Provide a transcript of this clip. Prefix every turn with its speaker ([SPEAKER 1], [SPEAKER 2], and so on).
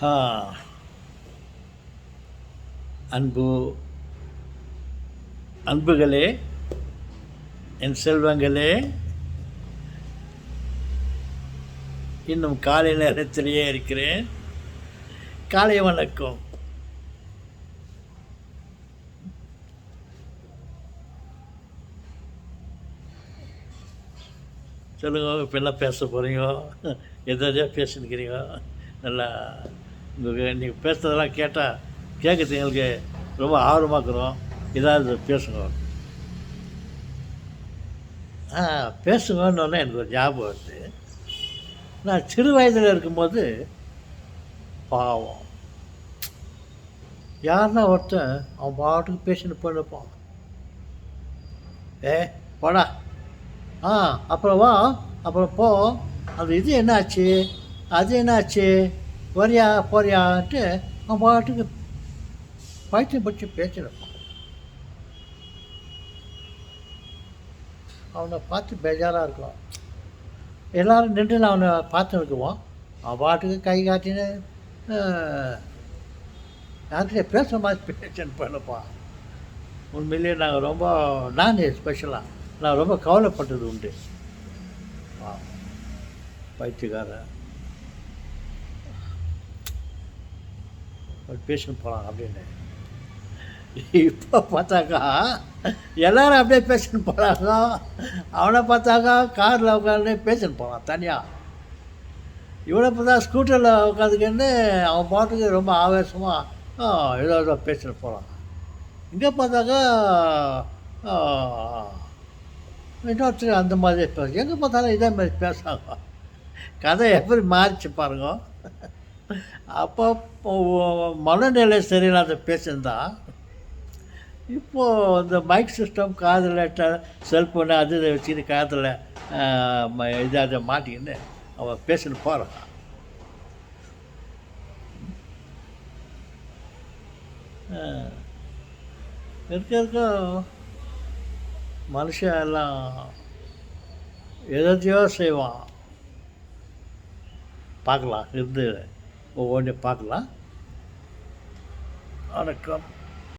[SPEAKER 1] ஆ, அன்பு அன்புகளே, என் செல்வங்களே, இன்னும் காலை நேரத்திலேயே இருக்கிறேன். காலை வணக்கம். சொல்லுங்க, இப்போ என்ன பேச போகிறீங்க? எதாவது பேசினுக்கிறீங்க? நல்லா நீங்கள் பேசுகிறதெல்லாம் கேட்டால் கேட்குறது எங்களுக்கு ரொம்ப ஆர்வமாக்குறோம். ஏதாவது பேசுங்க. பேசுங்கன்னு எனக்கு ஒரு ஞாபகம் வருது. நான் சிறு வயதில் இருக்கும்போது பாவம் யாருன்னா ஒருத்தன் அவன் பாட்டுக்கு பேசிட்டு போயிருப்பான். போடா, அப்புறம் வா, அப்புறம் போ, அது இது என்னாச்சு, அது என்னாச்சு, வரியா போறியான்ட்டு அவன் பாட்டுக்கு பைத்தியம் பிடிச்சி பேசிருப்பான். அவனை பார்த்து பேஜாராக இருக்கும். எல்லோரும் நின்று நான் அவனை பார்த்து இருக்குவோம். அவன் பாட்டுக்கு கை காட்டின்னு யார்கிட்ட பேசுகிற மாதிரி பேசுன்னு பண்ணப்பான். உண்மையிலேயே நான் ஸ்பெஷலாக நான் ரொம்ப கவலைப்பட்டது உண்டு. பயிற்சிக்காரன் பேஷண்ட் போகலாம் அப்படின்னு. இப்போ பார்த்தாக்கா எல்லோரும் அப்படியே பேஷண்ட் போகிறாங்க. அவனை பார்த்தாக்கா காரில் உட்காந்து பேஷண்ட் போகலாம் தனியாக. இவனை பார்த்தா ஸ்கூட்டரில் உட்காந்துக்கின்னு அவன் பாட்டுக்கு ரொம்ப ஆவேசமாக ஏதோ பேஷண்ட் போகலாம். இங்கே பார்த்தாக்கா இன்னொருத்தர் அந்த மாதிரி பேச, எங்கே பார்த்தாலும் இதே மாதிரி பேசுகிறாங்க. கதை எப்படி மாறிச்சு பாருங்க. அப்போ மனநிலை சரியில்லாத பேசியிருந்தான். இப்போது இந்த மைக் சிஸ்டம் காதில் செல்ஃபோனு அது இதை வச்சுக்கிட்டு காதில் இதை மாட்டிக்கின்னு அவன் பேசின்னு போகிறான். இருக்க மனுஷன் எல்லாம் எதையோ செய்வான். பார்க்கலாம், இருந்து ஒவ்வொன்றையும் பார்க்கலாம். வணக்கம்.